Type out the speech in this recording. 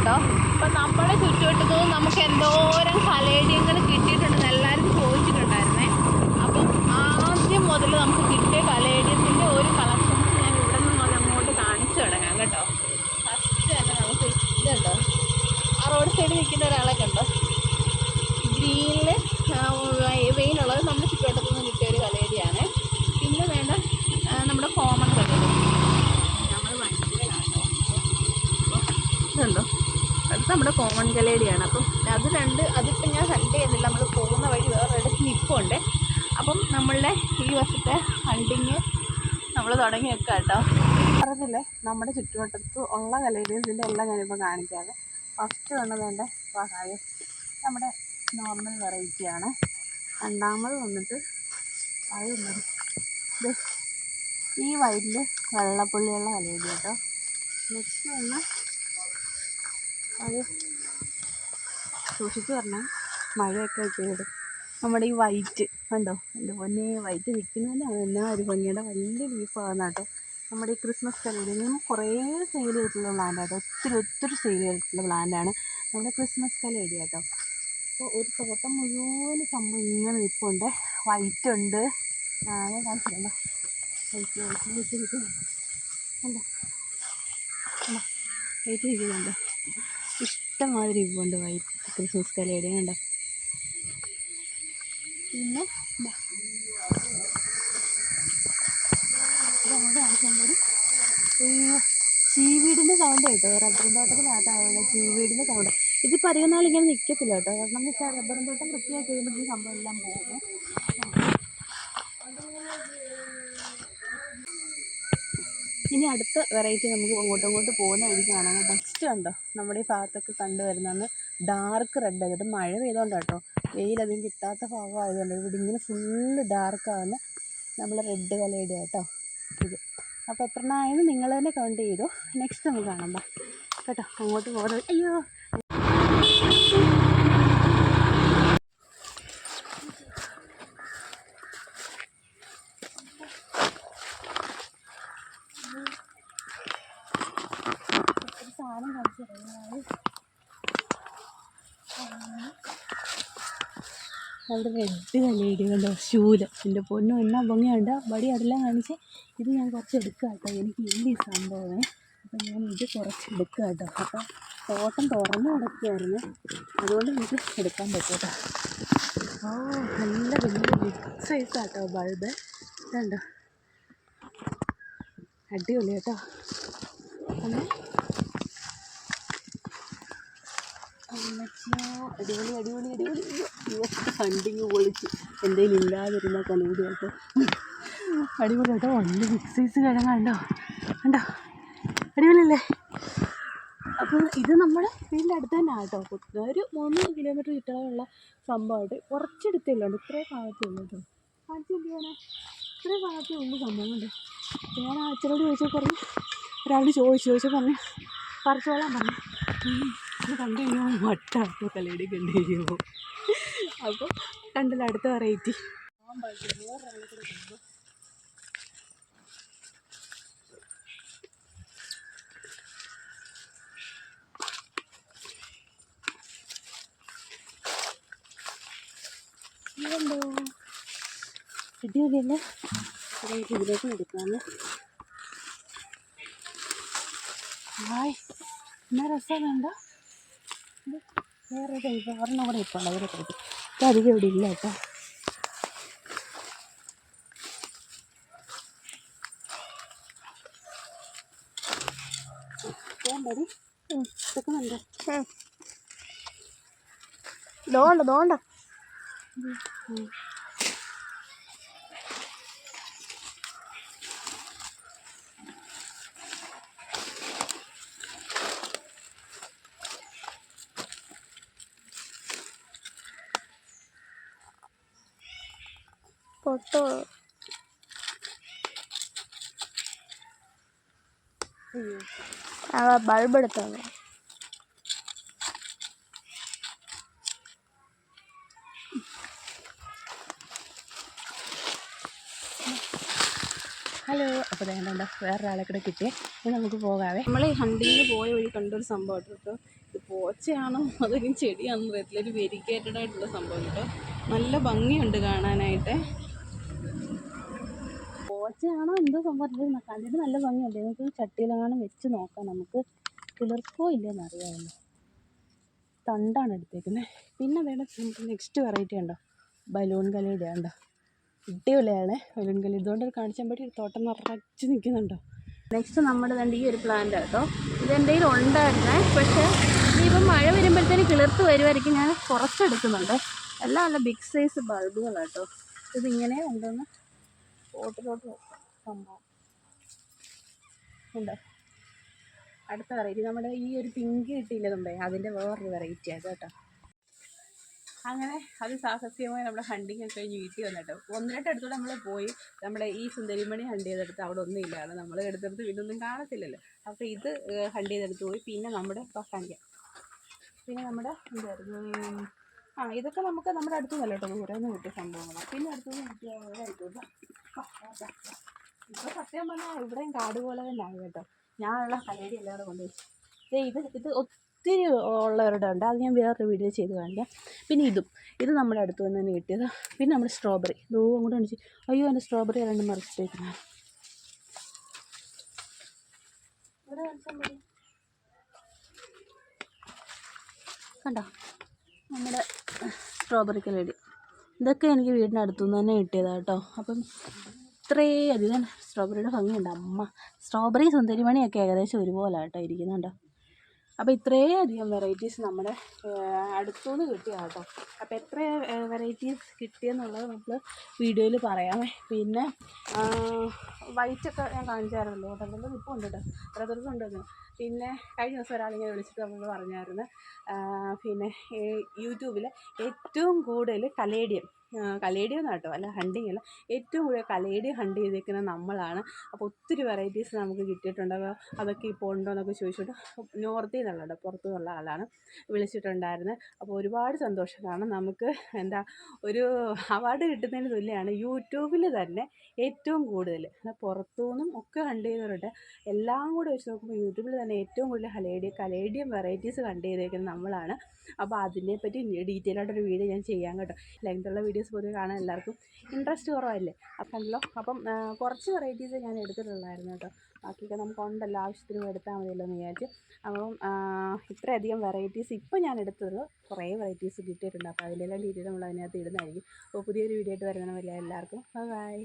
കേട്ടോ. അപ്പം നമ്മുടെ ചുറ്റുവട്ടത്തുനിന്ന് നമുക്ക് എന്തോരം കലേഡിയങ്ങൾ കിട്ടിയിട്ടുണ്ടെന്ന് എല്ലാവരും ചോദിച്ചിട്ടുണ്ടായിരുന്നേ. അപ്പം ആദ്യം മുതൽ നമുക്ക് കിട്ടിയ കലേഡിയത്തിൻ്റെ ഒരു കളക്ഷൻസ് ഞാൻ ഇവിടെ നിന്ന് മുതൽ അങ്ങോട്ട് കാണിച്ചു തുടങ്ങാം കേട്ടോ. ഫസ്റ്റ് തന്നെ നമുക്ക് ഇതുണ്ടോ, ആ റോഡ് സൈഡിൽ നിൽക്കുന്ന ഒരാളെ കണ്ടോ, ഗ്രീനിൽ വെയിലുള്ളത് നമ്മുടെ ചുറ്റുവട്ടത്തു നിന്ന് കിട്ടിയ ഒരു കലേഡിയാണ്. പിന്നെ വേണ്ട നമ്മുടെ കോമൺ കലേഡി, നമ്മൾ വണ്ടിയിലാണോ ഇതുണ്ടോ, അത് നമ്മുടെ കോമൺ കലേഡിയാണ്. അപ്പം അത് അതിപ്പം ഞാൻ കണ്ട് ചെയ്യുന്നില്ല, നമ്മൾ പോകുന്ന വഴി വേറൊരിടത്ത് നിൽപ്പുണ്ട്. അപ്പം നമ്മളുടെ ഈ വർഷത്തെ ഹണ്ടിങ് നമ്മൾ തുടങ്ങി വെക്കാം കേട്ടോ. പറഞ്ഞില്ലേ നമ്മുടെ ചുറ്റുവട്ടത്ത് ഉള്ള കലേഡിയൻസിൻ്റെ എല്ലാം ഞാനിപ്പോൾ കാണിക്കാതെ. ഫസ്റ്റ് വന്ന് വേണ്ട വാഹായം നമ്മുടെ നോർമൽ വെറൈറ്റിയാണ്. രണ്ടാമത് വന്നിട്ട് അത് ഈ വൈറ്റിൽ വെള്ളപ്പുള്ളിയുള്ള കലേഡി കേട്ടോ. നെക്സ്റ്റ് വന്ന് അത് സൂക്ഷിച്ച് പറഞ്ഞാൽ മഴയൊക്കെ ചെയ്ത് നമ്മുടെ ഈ വൈറ്റ് കണ്ടോ, എൻ്റെ പൊന്നെ വൈറ്റ് നിൽക്കുന്നതന്നെ എന്നാ ഒരു ഭംഗിയുടെ വലിയ ലീഫാകുന്ന കേട്ടോ. നമ്മുടെ ഈ ക്രിസ്മസ് കലേഡിയും കുറേ സെയിൽ ചെയ്തിട്ടുള്ള പ്ലാന്റാട്ടോ, ഒത്തിരി സെയിൽ ചെയ്തിട്ടുള്ള പ്ലാന്റാണ് നമ്മുടെ ക്രിസ്മസ് കലേഡി കേട്ടോ. അപ്പോൾ ഒരു തോട്ടം മുഴുവൻ സംഭവം ഇങ്ങനെ നിൽപ്പുണ്ട്. വൈറ്റ് ഉണ്ട്, ഞാൻ കാണിച്ചിട്ടുണ്ടോ, വൈറ്റ് കണ്ടോ, വൈറ്റ് ഇരിക്കുന്നുണ്ട്, ഇഷ്ടമാതിരി ഇപ്പുണ്ട് വൈറ്റ് ക്രിസ്മസ് കലേഡി കണ്ടോ. പിന്നെ ചീവീടിൻ്റെ സൗണ്ട് കേട്ടോ, റബ്ബറും തോട്ടത്തിനകത്തായതുകൊണ്ട് ചീവീടിൻ്റെ സൗണ്ട്. ഇതിപ്പോൾ അധികം നാളിങ്ങനെ നിൽക്കത്തില്ല കേട്ടോ, കാരണം എന്ന് വെച്ചാൽ റബ്ബറും തോട്ടം വൃത്തിയാക്കി കഴിയുമ്പോൾ ഈ സംഭവം എല്ലാം പോകും. ഇനി അടുത്ത വെറൈറ്റി നമുക്ക് അങ്ങോട്ട് പോകുന്ന വഴിക്ക് കാണാം കേട്ടോ. നെക്സ്റ്റ് കണ്ടോ, നമ്മുടെ ഈ ഭാഗത്തൊക്കെ കണ്ടുവരുന്നതാണ് ഡാർക്ക് റെഡ് ആയിട്ട് മഴ പെയ്തുകൊണ്ട് കേട്ടോ, വെയിലധികം കിട്ടാത്ത ഭാഗമായതുകൊണ്ട് ഇവിടെ ഇങ്ങനെ ഫുള്ള് ഡാർക്കാകുന്ന നമ്മൾ റെഡ് കലേഡി കേട്ടോ ഇത്. അപ്പോൾ എത്രണ്ണമായെന്ന് നിങ്ങൾ തന്നെ കൗണ്ട് ചെയ്തു. നെക്സ്റ്റ് നമുക്ക് കാണാം കേട്ടോ, അങ്ങോട്ട് പോകുന്നത്. അയ്യോ ഒരു സാധനം കാണിച്ചു തരുന്നത് അവിടെ റെഡ് കലേഡി കണ്ടോ, ശൂലം. എൻ്റെ പൊന്നും എന്നാ ഭംഗിയുണ്ട്, വടി അതെല്ലാം കാണിച്ച്. ഇത് ഞാൻ കുറച്ച് എടുക്കുക കേട്ടോ, എനിക്ക് ഇല്ല ഈ സംഭവമേ. അപ്പം ഞാൻ ഇത് കുറച്ച് എടുക്കുക കേട്ടോ. അപ്പം തോട്ടം തുറന്ന് കിടക്കുകയായിരുന്നു, അതുകൊണ്ട് എനിക്ക് എടുക്കാൻ പറ്റും കേട്ടോ. ഓ നല്ല വലിയ ബിഗ് സൈസാട്ടോ ബൾബ് കണ്ടോ, അടിപൊളി കേട്ടോ. അങ്ങനെ അടിപൊളി ഇവർക്ക് ഫണ്ടിങ് പൊളിച്ച് എന്തെങ്കിലും ഇല്ലാതിരുന്ന കലേഡി കേട്ടോ, അടിപൊളി കേട്ടോ. വലിയ ബിഗ് സൈസ് കിഴങ്ങുണ്ടോ കണ്ടോ, അടിപൊളിയല്ലേ. അപ്പോൾ ഇത് നമ്മുടെ വീടിൻ്റെ അടുത്ത് തന്നെ ആട്ടോ, ഒരു 3 കിലോമീറ്റർ ചുറ്റളവുള്ള സംഭവമായിട്ട് കുറച്ചെടുത്തുള്ളൂ, ഇത്രയും ഭാഗത്തേ ഉള്ളൂ കേട്ടോ. കാണിച്ചു ചെയ്യാനാ ഇത്രയും ഭാഗത്തേ ഉള്ളൂ സംഭവം കണ്ടോ. ഞാൻ അച്ഛനോട് ചോദിച്ചാൽ പറഞ്ഞു, ഒരാളോട് ചോദിച്ചു പറഞ്ഞു പറിച്ചോളാൻ പറഞ്ഞു. അത് കണ്ടു കഴിയുമ്പോൾ വട്ടാട്ടോ കലേഡി കണ്ടു കഴിയുമ്പോൾ. അപ്പോൾ കണ്ടല്ലോ അടുത്ത വെറൈറ്റി. ഇതുണ്ടോ, അടിപൊളിയല്ലേ. ഇതിലേക്ക് എടുക്കാമെന്ന്. ഹായ് എന്നാ രസമുണ്ടോ. വേറെ ഒരെണ്ണം കൂടെ ഇപ്പോൾ ഉണ്ട്, അതിനെ കഴിക്കും. ഇത് അധികം ഇവിടെ ഇല്ല കേട്ടോ. വേണ്ടത് എടുക്കുന്നുണ്ട്. ദോണ്ട പൊട്ടോ ബൾബ് എടുത്താണ്. ഹലോ. അപ്പോൾ വേണ്ട വേറൊരാളെ കൂടെ കിട്ടിയേ. ഇനി നമുക്ക് പോകാവേ. നമ്മൾ ഈ ഹണ്ടിങ്ങിന് പോയ വഴി കണ്ടൊരു സംഭവം കേട്ടോ. ഇത് പോച്ചയാണോ അതൊരു ചെടിയാണെന്ന് അറിയത്തില്ല. ഒരു വെരിക്കേറ്റഡ് ആയിട്ടുള്ള സംഭവം കേട്ടോ. നല്ല ഭംഗിയുണ്ട് കാണാനായിട്ട്. പോച്ചയാണോ എന്തോ സംഭവം കണ്ടിട്ട് നല്ല ഭംഗിയുണ്ട്. നമുക്ക് ചട്ടിയിലെങ്ങാനും വെച്ച് നോക്കാം. നമുക്ക് കിളിർക്കോ ഇല്ലെന്ന് അറിയാമല്ലോ. തണ്ടാണ് എടുത്തേക്കുന്നത്. പിന്നെ വേണ്ട നമുക്ക് നെക്സ്റ്റ് വെറൈറ്റി ഉണ്ടോ, ബലൂൺ കലയുടെ ഉണ്ടോ. ഇട്ടിയുള്ളയാണ് ബലൂൺ കലി. ഇതുകൊണ്ട് കാണിച്ചാൽ പറ്റി ഒരു തോട്ടം നിറച്ച് നിൽക്കുന്നുണ്ടോ. നെക്സ്റ്റ് നമ്മുടെ തന്നെ ഈ ഒരു പ്ലാന്റ് കേട്ടോ. ഇതെന്തെങ്കിലും ഉണ്ടായിരുന്നേ, പക്ഷേ ഇനിയിപ്പം മഴ വരുമ്പോഴത്തേന് കിളിർത്ത് വരുമായിരിക്കും. ഞാൻ കുറച്ചെടുക്കുന്നുണ്ട്. എല്ലാം നല്ല ബിഗ് സൈസ് ബൾബുകളാട്ടോ. ഇതിങ്ങനെ ഉണ്ടെന്ന് പോട്ടിലോട്ട് സംഭവം ഉണ്ടോ. അടുത്ത വെറൈറ്റി നമ്മുടെ ഈ ഒരു പിങ്ക് കിട്ടിയില്ല മുമ്പേ, അതിൻ്റെ വേറൊരു വെറൈറ്റി ആണ് കേട്ടോ. അങ്ങനെ അത് സാഹസ്യമായി നമ്മുടെ ഹണ്ടിങ് ഒക്കെ കഴിഞ്ഞ് വീട്ടിൽ വന്നിട്ടോ. 1-2 അടുത്തോടെ നമ്മൾ പോയി. നമ്മുടെ ഈ സുന്ദരിമണി ഹണ്ട് ചെയ്തെടുത്ത് അവിടെ ഒന്നും ഇല്ലാതെ നമ്മൾ എടുത്തെടുത്ത് വീടൊന്നും കാണത്തില്ലല്ലോ. അപ്പോൾ ഇത് ഹണ്ട് ചെയ്തെടുത്ത് പോയി. പിന്നെ നമ്മുടെ കാണിക്കാം. പിന്നെ നമ്മുടെ എന്തായിരുന്നു, ഇതൊക്കെ നമുക്ക് നമ്മുടെ അടുത്ത് നിന്നല്ല കേട്ടോ, ദൂരെ നിന്ന് കിട്ടിയ സംഭവങ്ങളാണ്. പിന്നെ അടുത്തുനിന്ന് കിട്ടിയ ഇപ്പോൾ സത്യം പറഞ്ഞാൽ ഇവിടെയും കാട് പോലെ തന്നെ ആയി കേട്ടോ. ഞാനുള്ള കലേരി എല്ലാവരും കൊണ്ടുപോയി. ഇത് ഒത്തിരി ഉള്ളവരുടെ ഉണ്ട്. അത് ഞാൻ വേറൊരു വീഡിയോ ചെയ്ത് കാണിക്കാം. പിന്നെ ഇത് നമ്മുടെ അടുത്ത് നിന്ന് തന്നെ കിട്ടിയത്. പിന്നെ നമ്മുടെ സ്ട്രോബെറി അങ്ങോട്ട് കാണിച്ച്. അയ്യോ, എൻ്റെ സ്ട്രോബെറി രണ്ട് മറിച്ചിട്ടേക്കുന്നത് ഇവിടെ കണ്ടോ. നമ്മുടെ സ്ട്രോബെറി കലേടി ഇതൊക്കെ എനിക്ക് വീടിൻ്റെ അടുത്തുനിന്ന് തന്നെ കിട്ടിയതാണ് കേട്ടോ. അപ്പം ഇത്രയും അധികം സ്ട്രോബെറിയുടെ ഭംഗിയുണ്ട്. സ്ട്രോബെറി സുന്ദരിമണിയൊക്കെ ഏകദേശം ഒരുപോലെ കേട്ടോ ഇരിക്കുന്നുണ്ടോ. അപ്പോൾ ഇത്രയും അധികം വെറൈറ്റീസ് നമ്മുടെ അടുത്തുനിന്ന് കിട്ടിയതാണ് കേട്ടോ. അപ്പോൾ എത്ര വെറൈറ്റീസ് കിട്ടിയെന്നുള്ളത് നമ്മൾ വീഡിയോയിൽ പറയാമേ. പിന്നെ വൈറ്റൊക്കെ ഞാൻ കാണിച്ചായിരുന്നല്ലോ കേട്ടോ. എന്തെങ്കിലും ഇപ്പോൾ ഉണ്ട് കേട്ടോ, എത്ര ദിവസം ഉണ്ടെന്ന്. പിന്നെ കഴിഞ്ഞ ദിവസം ഒരാളിങ്ങനെ വിളിച്ചിട്ട് നമ്മൾ പറഞ്ഞായിരുന്നു, പിന്നെ യൂട്യൂബിൽ ഏറ്റവും കൂടുതൽ കലേഡിയം കേട്ടോ, അല്ല ഹണ്ടിങ്ങല്ല, ഏറ്റവും കൂടുതൽ കലേഡിയം ഹണ്ട് ചെയ്തേക്കുന്നത് നമ്മളാണ്. അപ്പോൾ ഒത്തിരി വെറൈറ്റീസ് നമുക്ക് കിട്ടിയിട്ടുണ്ട്. അതൊക്കെ ഇപ്പോൾ ഉണ്ടോ എന്നൊക്കെ ചോദിച്ചിട്ട് നോർത്തിൽ നിന്നുള്ള കേട്ടോ, പുറത്തു നിന്നുള്ള ആളാണ് വിളിച്ചിട്ടുണ്ടായിരുന്നത്. അപ്പോൾ ഒരുപാട് സന്തോഷം. കാരണം നമുക്ക് ഒരു അവാർഡ് കിട്ടുന്നതിന് തുല്യമാണ് യൂട്യൂബിൽ തന്നെ ഏറ്റവും കൂടുതൽ. പുറത്തുനിന്നും ഒക്കെ ഹണ്ട് ചെയ്തവരുണ്ട്. എല്ലാം കൂടെ വെച്ച് നോക്കുമ്പോൾ യൂട്യൂബിൽ തന്നെ ഏറ്റവും കൂടുതൽ കലേഡിയം വെറൈറ്റീസ് ഹണ്ട് ചെയ്തേക്കുന്നത് നമ്മളാണ്. അപ്പോൾ അതിനെപ്പറ്റി ഡീറ്റെയിൽ ആയിട്ടൊരു വീഡിയോ ഞാൻ ചെയ്യാം കേട്ടോ. ലെങ്ത്തുള്ള വീഡിയോസ് പൊതുവെ കാണാൻ എല്ലാവർക്കും ഇൻട്രസ്റ്റ് കുറവല്ലേ. അപ്പം കുറച്ച് വെറൈറ്റീസ് ഞാൻ എടുത്തിട്ടുള്ളായിരുന്നു കേട്ടോ. ബാക്കിയൊക്കെ നമുക്ക് ഉണ്ടല്ലോ, ആവശ്യത്തിന് എടുത്താൽ മതിയല്ലോ എന്ന് വിചാരിച്ചു. അപ്പം ഇത്രയധികം വെറൈറ്റീസ് ഇപ്പോൾ ഞാൻ എടുത്തത് കുറേ വെറൈറ്റീസ് കിട്ടിയിട്ടുണ്ട്. അപ്പോൾ അതിലെല്ലാം ഡീറ്റെയിൽ നമ്മൾ അതിനകത്ത് ഇടുന്നതായിരിക്കും. അപ്പോൾ പുതിയൊരു വീഡിയോ ആയിട്ട് വരുന്നവരെ എല്ലാവർക്കും ബൈ.